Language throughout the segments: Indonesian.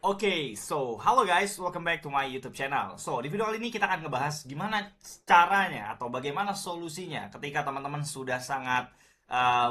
Halo guys, welcome back to my YouTube channel. So, di video kali ini kita akan ngebahas gimana caranya atau bagaimana solusinya ketika teman-teman sudah sangat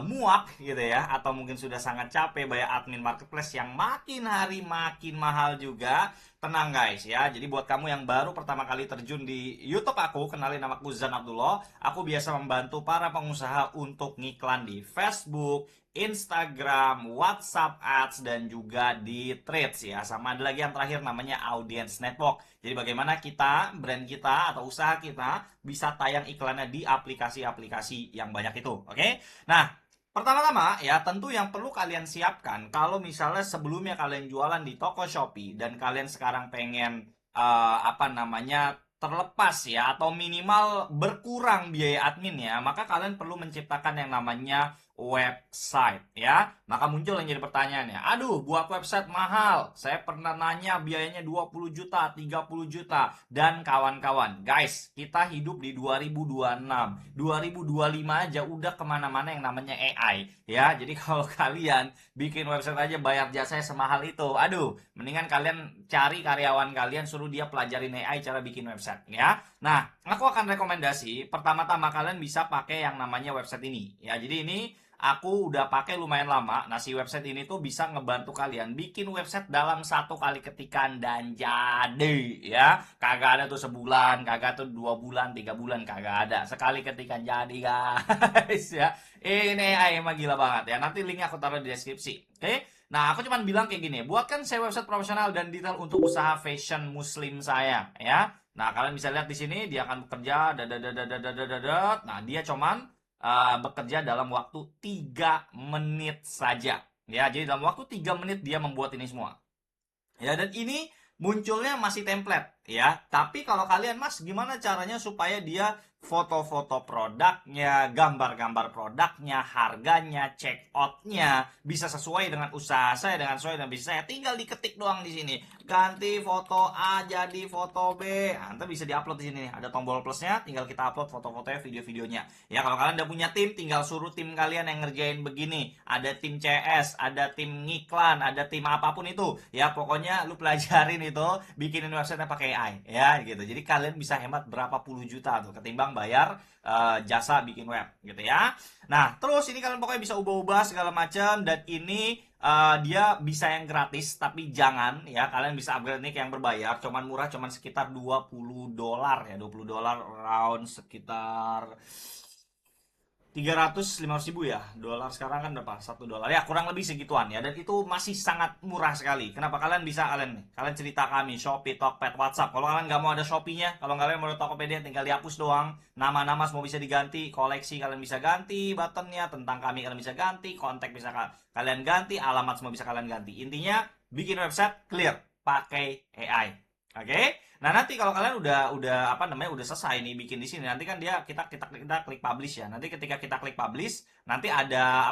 muak gitu ya, atau mungkin sudah sangat capek bayar admin marketplace yang makin hari makin mahal juga. Tenang guys ya, jadi buat kamu yang baru pertama kali terjun di YouTube aku, kenalin namaku Zan Abdullah. Aku biasa membantu para pengusaha untuk ngiklan di Facebook, Instagram, WhatsApp Ads, dan juga di Threads ya. Sama ada lagi yang terakhir namanya Audience Network. Jadi bagaimana kita, brand kita atau usaha kita bisa tayang iklannya di aplikasi-aplikasi yang banyak itu. Oke? Nah, pertama-tama ya tentu yang perlu kalian siapkan kalau misalnya sebelumnya kalian jualan di toko Shopee dan kalian sekarang pengen terlepas ya atau minimal berkurang biaya adminnya, maka kalian perlu menciptakan yang namanya website ya. Maka muncul yang jadi pertanyaannya, aduh buat website mahal, saya pernah nanya biayanya 20 juta, 30 juta dan kawan-kawan. Guys, kita hidup di 2026, 2025 aja udah kemana-mana yang namanya AI ya. Jadi kalau kalian bikin website aja bayar jasanya semahal itu, aduh mendingan kalian cari karyawan kalian, suruh dia pelajarin AI cara bikin website ya. Nah, aku akan rekomendasi pertama-tama kalian bisa pakai yang namanya website ini ya. Jadi ini aku udah pakai lumayan lama. Nah, si website ini tuh bisa ngebantu kalian bikin website dalam satu kali ketikan dan jadi ya. Kagak ada tuh sebulan, kagak tuh 2 bulan, 3 bulan, kagak ada. Sekali ketikan jadi guys ya. Ini AI emang gila banget ya. Nanti linknya aku taruh di deskripsi. Oke? Nah, aku cuman bilang kayak gini, buatkan saya website profesional dan detail untuk usaha fashion muslim saya ya. Nah, kalian bisa lihat di sini dia akan bekerja dadadadadadadadadad. Nah, dia cuman bekerja dalam waktu 3 menit saja. Ya, jadi dalam waktu 3 menit dia membuat ini semua. Ya, dan ini munculnya masih template ya. Tapi kalau kalian Mas, gimana caranya supaya dia foto-foto produknya, gambar-gambar produknya, harganya, check outnya bisa sesuai dengan usaha saya, dengan sesuai dengan bisnis saya. Tinggal diketik doang di sini. Ganti foto A jadi foto B. Nah, nanti bisa diupload di sini. Ada tombol plusnya, tinggal kita upload foto-fotonya, video-videonya. Ya, kalau kalian udah punya tim, tinggal suruh tim kalian yang ngerjain begini. Ada tim CS, ada tim ngiklan, ada tim apapun itu. Ya, pokoknya lu pelajarin itu, bikinin website pakai AI ya gitu. Jadi kalian bisa hemat berapa puluh juta tuh ketimbang bayar jasa bikin web gitu ya. Nah, terus ini kalian pokoknya bisa ubah-ubah segala macam, dan ini dia bisa yang gratis, tapi jangan ya, kalian bisa upgrade nih ke yang berbayar, cuman murah, cuman sekitar $20 ya, $20 round sekitar 300-500 ribu ya. Dolar sekarang kan berapa? $1 ya, kurang lebih segituan ya. Dan itu masih sangat murah sekali. Kenapa kalian bisa, kalian cerita kami Shopee, Tokped, WhatsApp. Kalau kalian nggak mau ada Shopee-nya, kalau kalian mau ada Tokopedia, tinggal dihapus doang. Nama-nama semua bisa diganti, koleksi kalian bisa ganti, buttonnya, tentang kami kalian bisa ganti, kontak bisa kalian ganti, alamat semua bisa kalian ganti. Intinya bikin website clear pakai AI. Oke? Nah, nanti kalau kalian udah selesai nih bikin di sini, nanti kan kita klik publish ya. Nanti ketika kita klik publish, nanti ada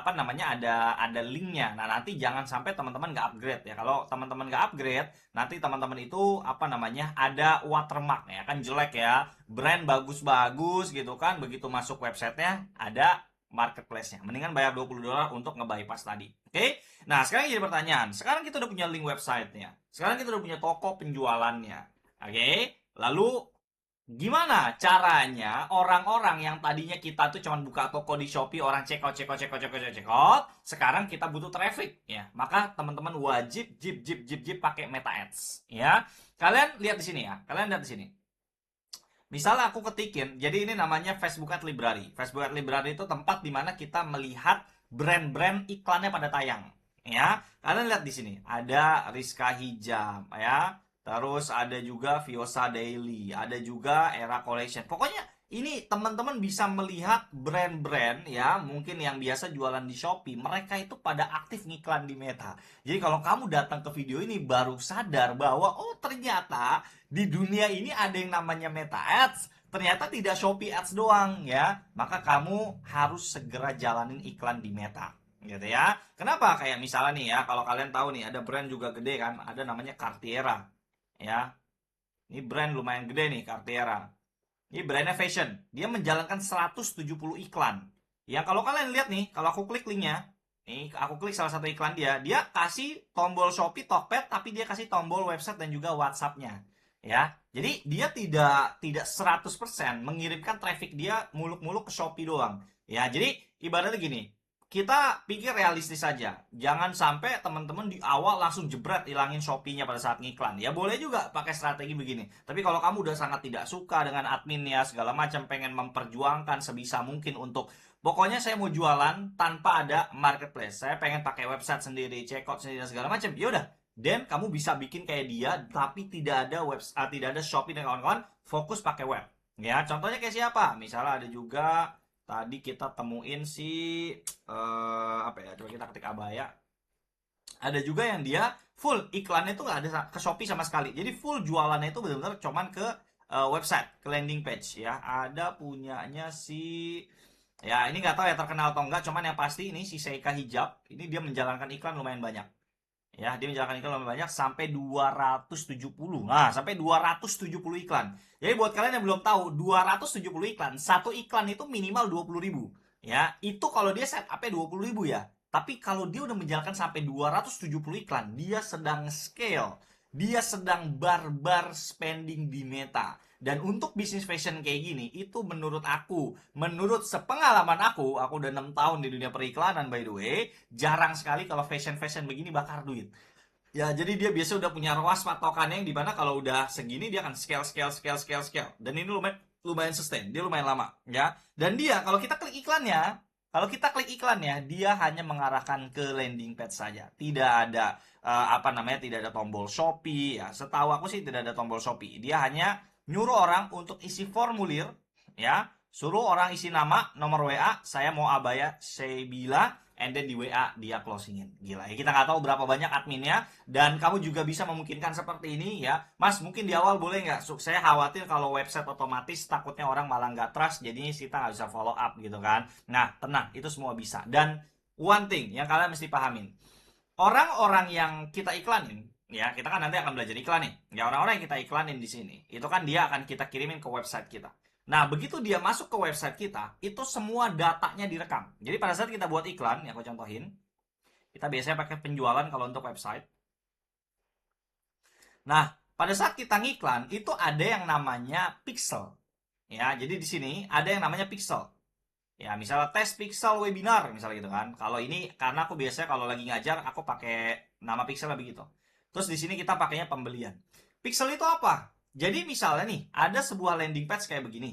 linknya. Nah, nanti jangan sampai teman-teman nggak upgrade ya. Kalau teman-teman nggak upgrade, nanti teman-teman itu ada watermark ya, kan jelek ya. Brand bagus-bagus gitu kan, begitu masuk websitenya ada marketplace-nya. Mendingan bayar $20 untuk nge-bypass tadi. Oke? Nah, sekarang jadi pertanyaan. Sekarang kita udah punya link websitenya. Sekarang kita udah punya toko penjualannya. Oke, lalu gimana caranya orang-orang yang tadinya kita tuh cuma buka toko di Shopee, orang check out, check out, check out, check out, check out, sekarang kita butuh traffic ya. Maka teman-teman wajib jip pakai Meta Ads ya. Kalian lihat di sini ya. Kalian lihat di sini. Misalnya aku ketikin, jadi ini namanya Facebook Ad Library. Facebook Ad Library itu tempat di mana kita melihat brand-brand iklannya pada tayang. Ya, kalian lihat di sini ada Rizka Hijab, ya. Terus ada juga Viosa Daily, ada juga Era Collection. Pokoknya ini teman-teman bisa melihat brand-brand ya, mungkin yang biasa jualan di Shopee, mereka itu pada aktif ngiklan di Meta. Jadi kalau kamu datang ke video ini baru sadar bahwa oh ternyata di dunia ini ada yang namanya Meta Ads. Ternyata tidak Shopee Ads doang ya. Maka kamu harus segera jalanin iklan di Meta gitu ya. Kenapa? Kayak misalnya nih ya, kalau kalian tahu nih ada brand juga gede kan, ada namanya Cartiera ya. Ini brand lumayan gede nih, Cartiera. Ini brandnya fashion. Dia menjalankan 170 iklan. Yang kalau kalian lihat nih, kalau aku klik linknya, Nih, aku klik salah satu iklan dia. Dia kasih tombol Shopee, Tokped, tapi dia kasih tombol website dan juga WhatsApp-nya. Ya. Jadi dia tidak 100% mengirimkan traffic dia muluk-muluk ke Shopee doang. Ya, jadi ibaratnya gini, kita pikir realistis saja. Jangan sampai teman-teman di awal langsung jebret hilangin Shopee-nya pada saat ngiklan. Ya boleh juga pakai strategi begini. Tapi kalau kamu udah sangat tidak suka dengan adminnya segala macam, pengen memperjuangkan sebisa mungkin untuk pokoknya saya mau jualan tanpa ada marketplace. Saya pengen pakai website sendiri, checkout sendiri dan segala macam. Ya udah, then kamu bisa bikin kayak dia tapi tidak ada website, tidak ada Shopee dan kawan-kawan, fokus pakai web. Ya, contohnya kayak siapa? Misalnya ada juga tadi kita temuin si apa ya? Coba kita ketik abaya. Ada juga yang dia full iklannya itu nggak ada ke Shopee sama sekali. Jadi full jualannya itu benar-benar cuman ke website, ke landing page ya. Ada punyanya si ya ini nggak tahu ya terkenal atau enggak, cuman yang pasti ini si Seika Hijab ini dia menjalankan iklan lumayan banyak. Ya, dia menjalankan iklan lumayan banyak sampai 270. Nah, sampai 270 iklan. Jadi buat kalian yang belum tahu, 270 iklan, satu iklan itu minimal 20.000. Ya, itu kalau dia setupnya 20.000 ya. Tapi kalau dia udah menjalankan sampai 270 iklan, dia sedang scale. Dia sedang barbar spending di Meta. Dan untuk bisnis fashion kayak gini, itu menurut sepengalaman aku udah 6 tahun di dunia periklanan by the way, jarang sekali kalau fashion begini bakar duit. Ya, jadi dia biasa udah punya ruas patokannya yang dimana kalau udah segini dia akan scale. Dan ini lumayan sustain, dia lumayan lama, ya. Dan dia kalau kita klik iklannya, dia hanya mengarahkan ke landing page saja. Tidak ada tidak ada tombol Shopee, ya. Setahu aku sih tidak ada tombol Shopee. Dia hanya nyuruh orang untuk isi formulir, ya. Suruh orang isi nama, nomor WA, saya mau abaya Sebila, and then di WA dia closingin. Gila ya, kita nggak tahu berapa banyak adminnya, dan kamu juga bisa memungkinkan seperti ini ya. Mas, mungkin di awal boleh nggak? Saya khawatir kalau website otomatis takutnya orang malah nggak trust, jadinya kita nggak bisa follow up gitu kan. Nah, tenang, itu semua bisa. Dan one thing yang kalian mesti pahamin, orang-orang yang kita iklanin, ya kita kan nanti akan belajar iklan nih. Ya orang-orang yang kita iklanin di sini, itu kan dia akan kita kirimin ke website kita. Nah, begitu dia masuk ke website kita, itu semua datanya direkam. Jadi pada saat kita buat iklan, ya aku contohin, kita biasanya pakai penjualan kalau untuk website. Nah, pada saat kita ngiklan, itu ada yang namanya pixel. Ya, jadi di sini ada yang namanya pixel. Ya, misalnya tes pixel webinar, misalnya gitu kan. Kalau ini, karena aku biasanya kalau lagi ngajar, aku pakai nama pixel begitu. Terus di sini kita pakainya pembelian. Pixel itu apa? Jadi misalnya nih, ada sebuah landing page kayak begini.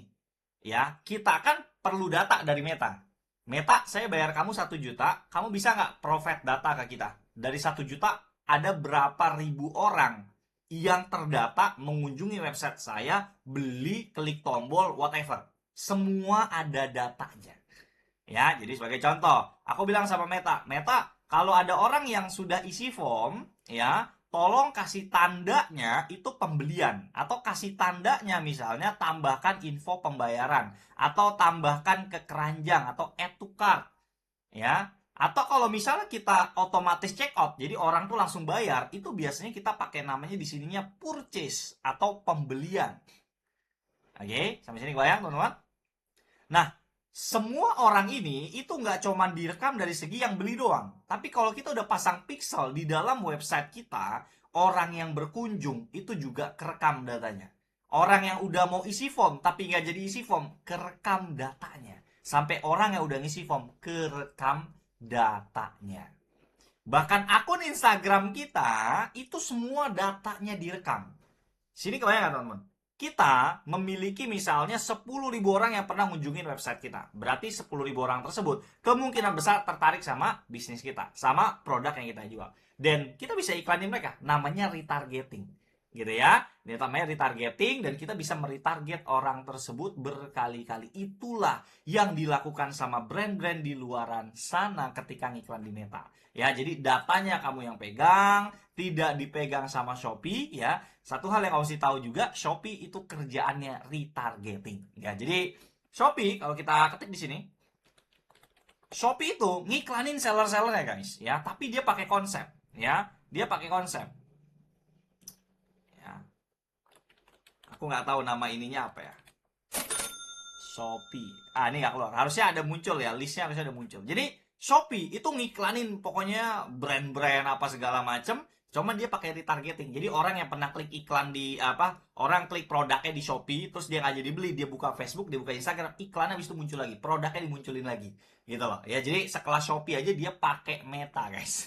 Ya, kita kan perlu data dari Meta. Meta, saya bayar kamu 1 juta, kamu bisa nggak provide data ke kita? Dari 1 juta, ada berapa ribu orang yang terdata mengunjungi website saya, beli, klik tombol, whatever. Semua ada datanya. Ya, jadi sebagai contoh, aku bilang sama Meta, Meta, kalau ada orang yang sudah isi form, ya, tolong kasih tandanya itu pembelian, atau kasih tandanya misalnya tambahkan info pembayaran, atau tambahkan ke keranjang, atau add to cart, ya. Atau kalau misalnya kita otomatis check out, jadi orang tuh langsung bayar, itu biasanya kita pakai namanya di sininya purchase atau pembelian. Oke, sampai sini bayang teman-teman? Nah, semua orang ini itu nggak cuma direkam dari segi yang beli doang. Tapi kalau kita udah pasang pixel di dalam website kita, orang yang berkunjung itu juga kerekam datanya. Orang yang udah mau isi form tapi nggak jadi isi form, kerekam datanya. Sampai orang yang udah ngisi form, kerekam datanya. Bahkan akun Instagram kita, itu semua datanya direkam. Sini kebayang nggak teman-teman? Kita memiliki misalnya 10.000 orang yang pernah mengunjungi website kita. Berarti 10.000 orang tersebut kemungkinan besar tertarik sama bisnis kita, sama produk yang kita jual. Dan kita bisa iklanin mereka, namanya retargeting. Gitu ya. Ini namanya retargeting, dan kita bisa meretarget orang tersebut berkali-kali. Itulah yang dilakukan sama brand-brand di luaran sana ketika ngiklan di Meta. Ya, jadi datanya kamu yang pegang, tidak dipegang sama Shopee ya. Satu hal yang harus tahu juga, Shopee itu kerjaannya retargeting. Ya, jadi Shopee kalau kita ketik di sini, Shopee itu ngiklanin seller-seller ya guys, ya, tapi dia pakai konsep, ya. Dia pakai konsep. Ya. Aku nggak tahu nama ininya apa ya. Shopee. Ah, ini nggak keluar. Harusnya ada muncul ya, listnya harusnya ada muncul. Jadi Shopee itu ngiklanin pokoknya brand-brand apa segala macem, cuman dia pakai retargeting. Jadi orang yang pernah klik iklan di apa, orang klik produknya di Shopee, terus dia nggak jadi beli, dia buka Facebook, dia buka Instagram, iklannya habis itu muncul lagi, produknya dimunculin lagi, gitu loh. Ya jadi sekelas Shopee aja dia pakai Meta, guys.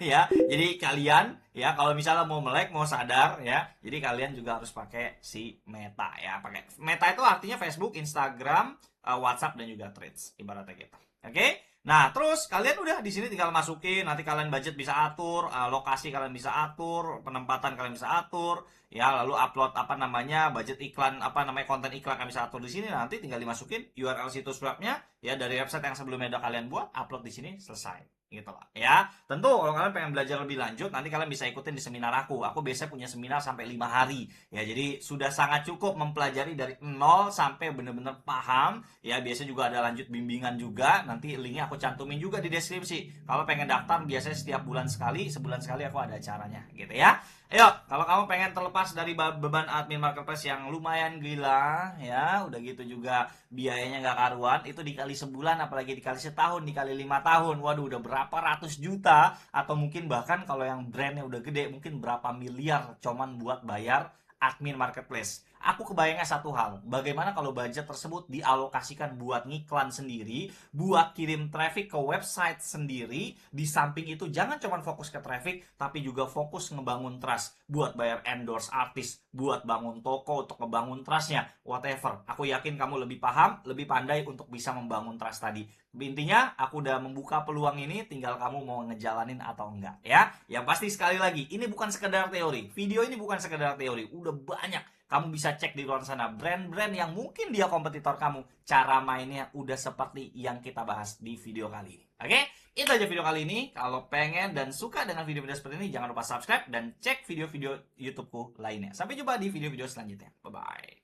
Ya, jadi kalian ya kalau misalnya mau melek, mau sadar ya, jadi kalian juga harus pakai si Meta ya. Pakai Meta itu artinya Facebook, Instagram, WhatsApp dan juga Threads, ibaratnya gitu. Oke? Nah, terus kalian udah di sini tinggal masukin, nanti kalian budget bisa atur, lokasi kalian bisa atur, penempatan kalian bisa atur, ya, lalu upload apa namanya, budget iklan, apa namanya, konten iklan kalian bisa atur di sini, nanti tinggal dimasukin URL situs webnya, ya, dari website yang sebelumnya udah kalian buat, upload di sini, selesai. Gitu lah, ya. Tentu kalau kalian pengen belajar lebih lanjut, nanti kalian bisa ikutin di seminar aku. Aku biasanya punya seminar sampai 5 hari. Ya, jadi sudah sangat cukup mempelajari dari nol sampai bener-bener paham. Ya, biasanya juga ada lanjut bimbingan juga. Nanti linknya aku cantumin juga di deskripsi. Kalau pengen daftar, biasanya setiap bulan sekali, sebulan sekali aku ada acaranya, gitu ya. Ayo, kalau kamu pengen terlepas dari beban admin marketplace yang lumayan gila, ya, udah gitu juga biayanya nggak karuan, itu dikali sebulan, apalagi dikali setahun, dikali 5 tahun, waduh, udah berapa ratus juta, atau mungkin bahkan kalau yang brandnya udah gede, mungkin berapa miliar cuman buat bayar admin marketplace. Aku kebayangnya satu hal, bagaimana kalau budget tersebut dialokasikan buat ngiklan sendiri, buat kirim traffic ke website sendiri, di samping itu jangan cuma fokus ke traffic, tapi juga fokus ngebangun trust, buat bayar endorse artis, buat bangun toko untuk ngebangun trustnya, whatever. Aku yakin kamu lebih paham, lebih pandai untuk bisa membangun trust tadi. Intinya, aku udah membuka peluang ini, tinggal kamu mau ngejalanin atau enggak, ya. Yang pasti sekali lagi, ini bukan sekedar teori. Video ini bukan sekedar teori, udah banyak. Kamu bisa cek di luar sana brand-brand yang mungkin dia kompetitor kamu. Cara mainnya udah seperti yang kita bahas di video kali ini. Oke? Itu aja video kali ini. Kalau pengen dan suka dengan video-video seperti ini, jangan lupa subscribe dan cek video-video YouTubeku lainnya. Sampai jumpa di video-video selanjutnya. Bye-bye.